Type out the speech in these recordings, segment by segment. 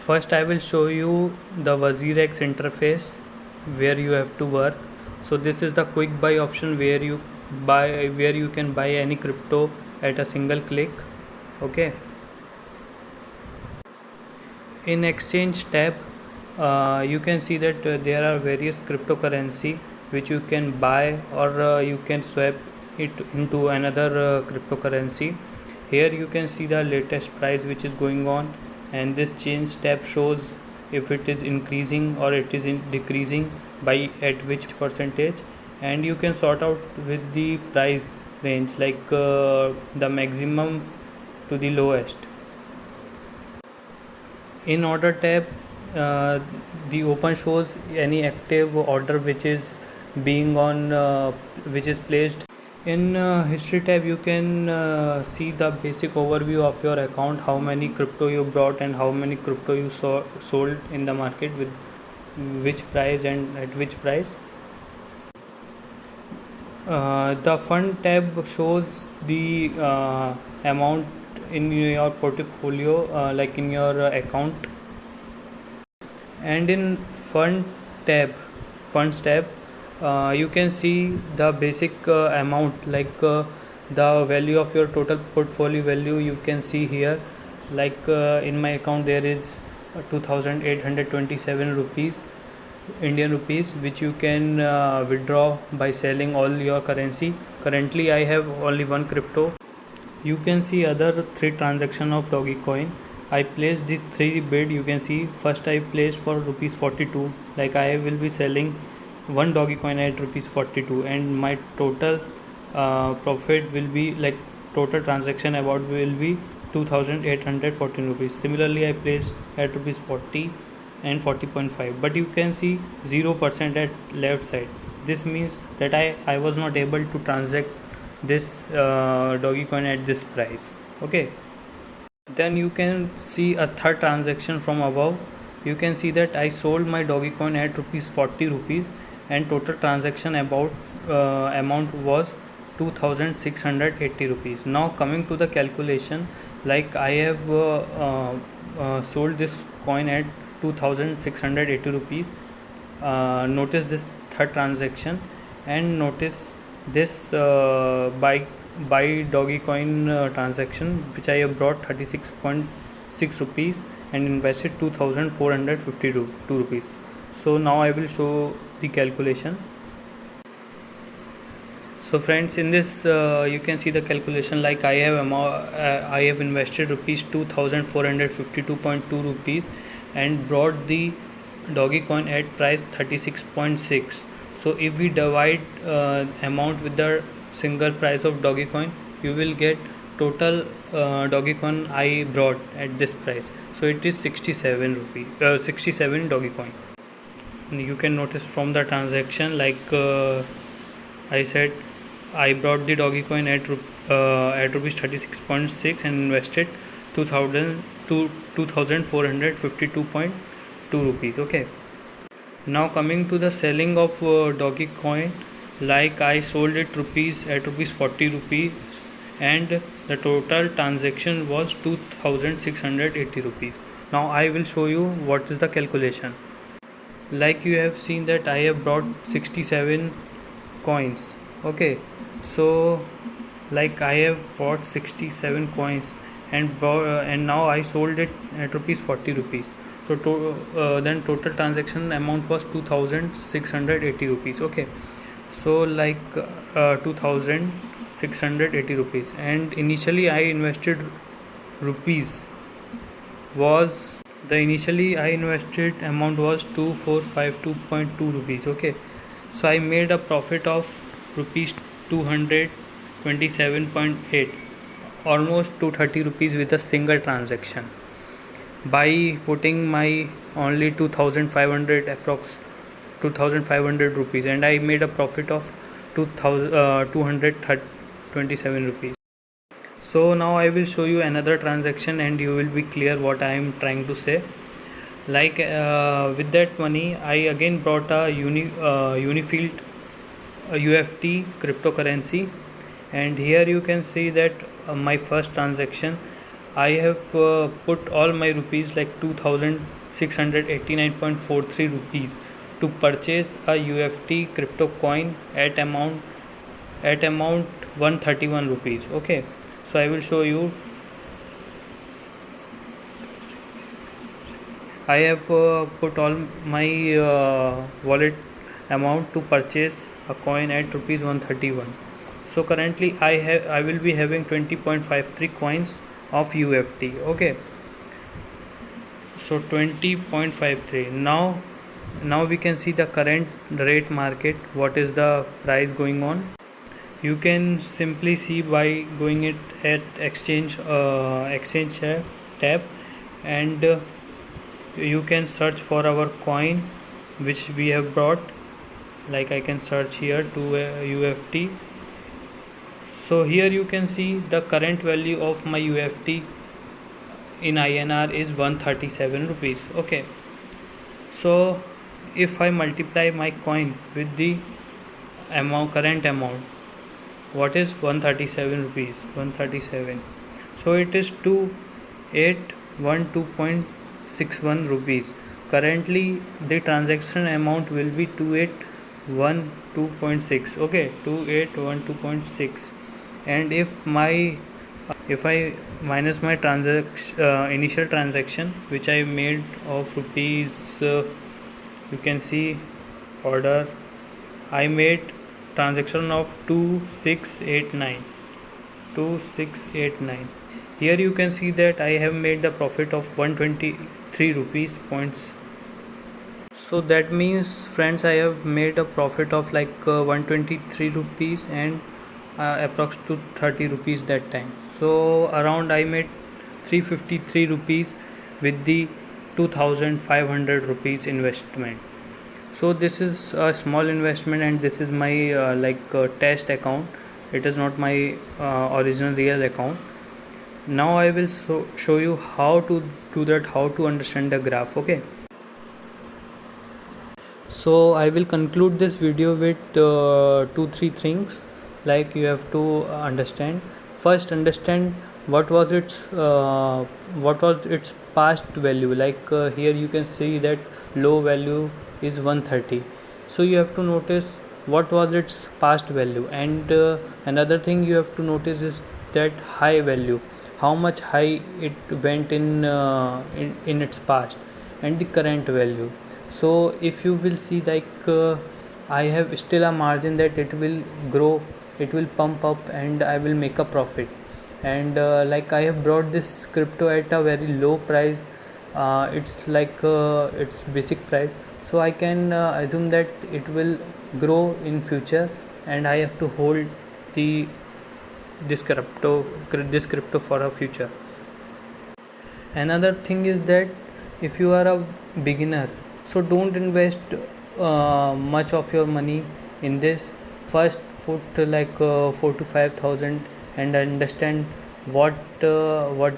First I will show you the WazirX interface where you have to work. So this is the quick buy option where you can buy any crypto at a single click. Okay, in exchange tab you can see that there are various cryptocurrency which you can buy, or you can swap it into another cryptocurrency. Here you can see the latest price which is going on, and this change tab shows if it is increasing or it is decreasing by at which percentage, and you can sort out with the price range, like the maximum to the lowest. In order tab, the open shows any active order which is being on which is placed. In history tab you can see the basic overview of your account, how many crypto you brought and how many crypto you sold in the market, with which price and at which price. The fund tab shows the amount in your portfolio, like in your account. And in funds tab, you can see the basic amount, like the value of your total portfolio value you can see here. Like in my account there is 2827 rupees, Indian rupees, which you can withdraw by selling all your currency. Currently I have only one crypto. You can see other 3 transaction of Dogecoin. I placed these 3 bid. You can see first I placed for rupees 42, like I will be selling one Dogecoin at rupees 42, and my total profit will be, like total transaction about will be 2814 rupees. Similarly I placed at rupees 40 and 40.5, but you can see 0% at left side. This means that I was not able to transact this Dogecoin at this price. Okay, then you can see a third transaction from above. You can see that I sold my Dogecoin at rupees 40 rupees, and total transaction about amount was 2680 rupees. Now coming to the calculation, like I have sold this coin at 2680 rupees. Notice this third transaction, and notice this buy Dogecoin transaction, which I have brought 36.6 rupees and invested 2452 rupees. So now I will show the calculation. So friends, in this you can see the calculation, like I have invested rupees 2452.2 rupees and brought the Dogecoin at price 36.6. So if we divide amount with the single price of Dogecoin, you will get total Dogecoin I brought at this price. So it is 67 rupees, 67 Dogecoin. You can notice from the transaction, like I said, I brought the Dogecoin at rupees 36.6 and invested 2452.2 rupees. Okay, now coming to the selling of Dogecoin, like I sold it at rupees 40 rupees, and the total transaction was 2680 rupees. Now I will show you what is the calculation. Like you have seen that I have brought 67 coins. Okay, so like I have bought 67 coins and now I sold it at rupees 40 rupees. So then total transaction amount was 2680 rupees. Okay, so like 2680 rupees, and initially I invested rupees was the initially I invested amount was 2452.2 rupees. Okay, so I made a profit of rupees 227.8, almost 230 rupees with a single transaction, by putting my only 2500 approx 2500 rupees, and I made a profit of 227 rupees. So now I will show you another transaction and you will be clear what I am trying to say. Like with that money I again brought a Unifield UFT cryptocurrency, and here you can see that my first transaction I have put all my rupees, like 2000 689.43 rupees to purchase a UFT crypto coin at amount 131 rupees. Okay, so I will show you. I have put all my wallet amount to purchase a coin at rupees 131. So currently I will be having 20.53 coins of UFT. Okay, so 20.53. Now we can see the current rate market, what is the price going on. You can simply see by going it at exchange tab, and you can search for our coin which we have brought. Like I can search here to UFT. So here you can see the current value of my UFT in INR is 137 rupees. Okay, so if I multiply my coin with the current amount, what is 137 rupees? 137, so it is 2812.61 rupees. Currently the transaction amount will be 2812.6. Okay, 2812.6. And if I minus my initial transaction which I made of rupees, you can see order, I made transaction of 2689. Here you can see that I have made the profit of 123 rupees points. So that means, friends, I have made a profit of like 123 rupees and approx to 30 rupees that time. So around I made 353 rupees with the 2500 rupees investment. So this is a small investment, and this is my test account. It is not my original real account. Now I will show you how to do that, how to understand the graph. Okay, so I will conclude this video with 2-3 things. Like, you have to understand, first understand what was its past value. Like here you can see that low value is 130, so you have to notice what was its past value. And another thing you have to notice is that high value, how much high it went in its past, and the current value. So if you will see, like I have still a margin that it will grow, it will pump up, and I will make a profit. And like I have brought this crypto at a very low price, it's like its basic price, so I can assume that it will grow in future, and I have to hold this crypto for a future. Another thing is that if you are a beginner, so don't invest much of your money in this. First put 4 to 5,000 and understand what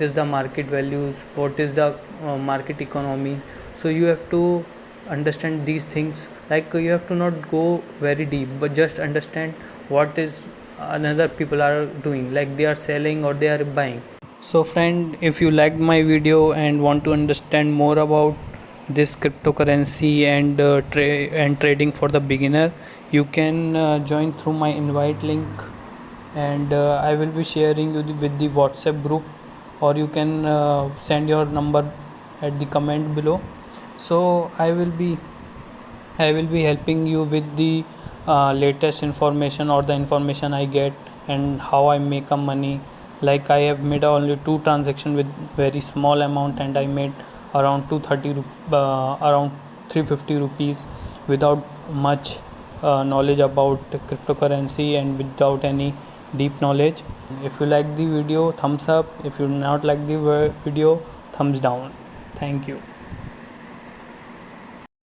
is the market values, what is the market economy. So you have to understand these things. Like you have to not go very deep, but just understand what is another people are doing, like they are selling or they are buying. So friend, if you liked my video and want to understand more about this cryptocurrency and trading for the beginner, you can join through my invite link, and I will be sharing you with the WhatsApp group, or you can send your number at the comment below. So I will be helping you with the latest information, or the information I get, and how I make a money. Like I have made only 2 transactions with very small amount, and I made around 350 rupees without much knowledge about cryptocurrency and without any deep knowledge. If you like the video, thumbs up. If you not like the video, thumbs down. Thank you.